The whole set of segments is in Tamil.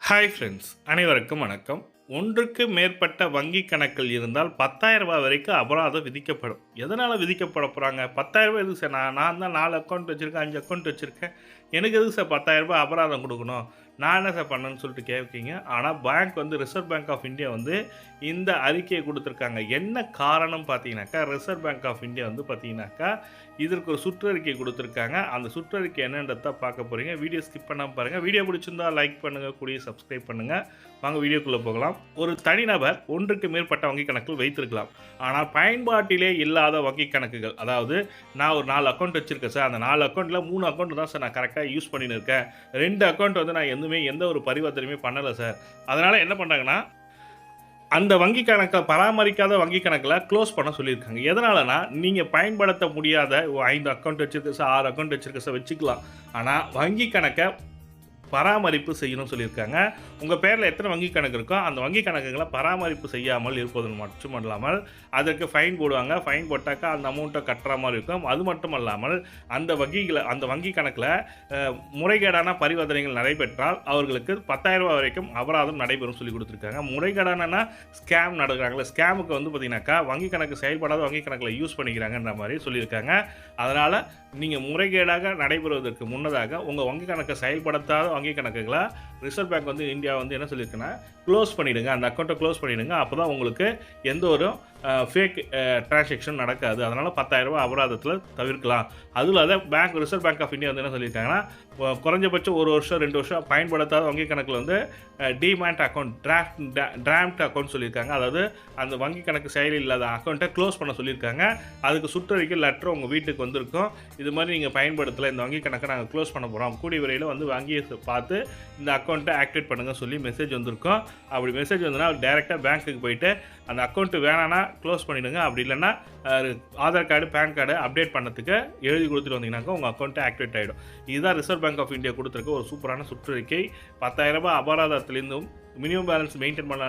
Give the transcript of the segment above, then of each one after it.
ஹாய் ஃப்ரெண்ட்ஸ், அனைவருக்கும் வணக்கம். ஒன்றுக்கு மேற்பட்ட வங்கி கணக்குகள் இருந்தால் ரூ. 10,000 வரைக்கும் அபராதம் விதிக்கப்படும். எதனால் விதிக்கப்பட போகிறாங்க? ரூ. 10,000 எதுக்கு சார்? நான் தான் 4 அக்கௌண்ட் வச்சுருக்கேன், 5 அக்கௌண்ட் வச்சுருக்கேன். எனக்கு எதுக்கு சார் ரூ. 10,000 அபராதம் கொடுக்கணும்? நான் என்ன சார் பண்ணேன்னு சொல்லிட்டு கேட்பீங்க. ஆனால் bank reserve bank of India இந்த அறிக்கையை கொடுத்துருக்காங்க. என்ன காரணம் பார்த்தீங்கன்னாக்கா, ரிசர்வ் பேங்க் ஆஃப் இந்தியா பார்த்தீங்கன்னாக்கா, இதற்கு ஒரு சுற்றறிக்கை கொடுத்துருக்காங்க. அந்த சுற்றறிக்கை என்னன்றத பார்க்க போகிறீங்க. வீடியோ ஸ்கிப் பண்ணாமல் பாருங்கள். வீடியோ பிடிச்சிருந்தா லைக் பண்ணுங்கள், கூடிய சப்ஸ்கிரைப் பண்ணுங்கள். வாங்க வீடியோக்குள்ளே போகலாம். ஒரு தனிநபர் ஒன்றுக்கு மேற்பட்ட வங்கி கணக்குகள் வைத்திருக்கலாம். ஆனால் பயன்பாட்டிலே இல்லாத வங்கி கணக்குகள், அதாவது நான் ஒரு 4 அக்கௌண்ட் வச்சுருக்கேன் சார். அந்த 4 அக்கௌண்ட்டில் 3 அக்கௌண்ட் தான் சார் நான் கரெக்டாக யூஸ் பண்ணின்னு இருக்கேன். 2 அக்கௌண்ட் நான் எந்த ஒரு பரிவர்த்தனையுமே பண்ணலை சார். அதனால் என்ன பண்ணுறாங்கன்னா, அந்த வங்கி கணக்கை பராமரிக்காத வங்கி கணக்கில் க்ளோஸ் பண்ண சொல்லியிருக்காங்க. எதனாலனா, நீங்கள் பயன்படுத்த முடியாத 5 அக்கௌண்ட் வச்சுருக்கு சார், 6 அக்கௌண்ட் வச்சுருக்க சார், வச்சுக்கலாம். ஆனால் வங்கி கணக்கை பராமரிப்பு செய்யணும்னு சொல்லியிருக்காங்க. உங்கள் பேரில் எத்தனை வங்கி கணக்கு இருக்கோ அந்த வங்கி கணக்குகளை பராமரிப்பு செய்யாமல் இருப்பது மட்டுமல்லாமல் அதற்கு ஃபைன் போடுவாங்க. ஃபைன் போட்டாக்கா அந்த அமௌண்ட்டை கட்டுற மாதிரி இருக்கும். அது மட்டும் அல்லாமல் அந்த வங்கி கணக்கில் முறைகேடான பரிவர்த்தனைகள் நடைபெற்றால் அவர்களுக்கு ரூ. 10,000 வரைக்கும் அபராதம் நடைபெறும் சொல்லி கொடுத்துருக்காங்க. முறைகேடான ஸ்கேம் நடக்கிறாங்களே, ஸ்கேமுக்கு பார்த்தீங்கன்னாக்கா வங்கி கணக்கு செயல்படாத வங்கி கணக்கில் யூஸ் பண்ணிக்கிறாங்கன்ற மாதிரி சொல்லியிருக்காங்க. அதனால் நீங்கள் முறைகேடாக நடைபெறுவதற்கு முன்னதாக உங்கள் வங்கி கணக்கை செயல்படுத்தாத வங்கி கணக்குகளை ரிசர்வ் பேங்க் இந்தியா என்ன சொல்லியிருக்குன்னா, க்ளோஸ் பண்ணிவிடுங்க. அந்த அக்கௌண்ட்டை க்ளோஸ் பண்ணிவிடுங்க. அப்போ தான் உங்களுக்கு எந்த ஒரு ஃபேக் டிரான்சாக்ஷன் நடக்காது. அதனால் ரூ. 10,000 அபராதத்தில் தவிர்க்கலாம். அதுவும் இல்லாத ரிசர்வ் பேங்க் ஆஃப் இந்தியா என்ன சொல்லியிருக்காங்கன்னா, குறைஞ்சபட்சம் 1 வருஷம் 2 வருஷம் பயன்படுத்தாத வங்கி கணக்கில் டிமேட் அக்கௌண்ட், டிராஃப்ட் அக்கௌண்ட் சொல்லியிருக்காங்க. அதாவது அந்த வங்கி கணக்கு செயல் இல்லாத அக்கௌண்ட்டை க்ளோஸ் பண்ண சொல்லியிருக்காங்க. அதுக்கு சுற்றறிக்கை லெட்டர் உங்கள் வீட்டுக்கு வந்திருக்கும். இது மாதிரி நீங்கள் பயன்படுத்தலை, இந்த வங்கி கணக்கை நாங்கள் க்ளோஸ் பண்ண போகிறோம், கூடிய விரைவில் வங்கியை பார்த்து இந்த அக்கௌண்ட்டை ஆக்டிவேட் பண்ணுங்கள் சொல்லி மெசேஜ் வந்திருக்கும். அப்படி மெசேஜ் வந்ததுன்னா டேரெக்டாக பேங்க்குக்கு போயிட்டு அந்த அக்கௌண்ட்டு வேணான்னா க்ளோஸ் பண்ணிவிடுங்க. அப்படி இல்லைன்னா Aadhaar card, pan card update பண்ணதுக்கு எழுதி கொடுத்துட்டு வந்தீங்கன்னாக்கா உங்கள் அக்கௌண்ட்டு ஆக்டிவேட் ஆகிடும். இதுதான் ரிசர்வ் பேங்க் ஆஃப் இந்தியா கொடுத்துருக்க ஒரு சூப்பரான சுற்றறிக்கை. ரூ. 10,000 அபராதத்திலேருந்தும் மினிமம் பேலன்ஸ் மெயின்டைன் பண்ண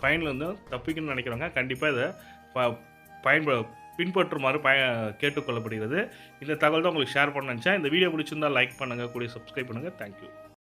ஃபைன்லேருந்தும் தப்பிக்கணும்னு நினைக்கிறவங்க கண்டிப்பாக இதை பின்பற்றுமாறு கேட்டுக்கொள்ளப்படுகிறது. இந்த தகவல் தான் உங்களுக்கு ஷேர் பண்ண நினச்சேன். இந்த வீடியோ பிடிச்சிருந்தால் லைக் பண்ணுங்கள், கூடிய சப்ஸ்கிரைப் பண்ணுங்கள். தேங்க்யூ.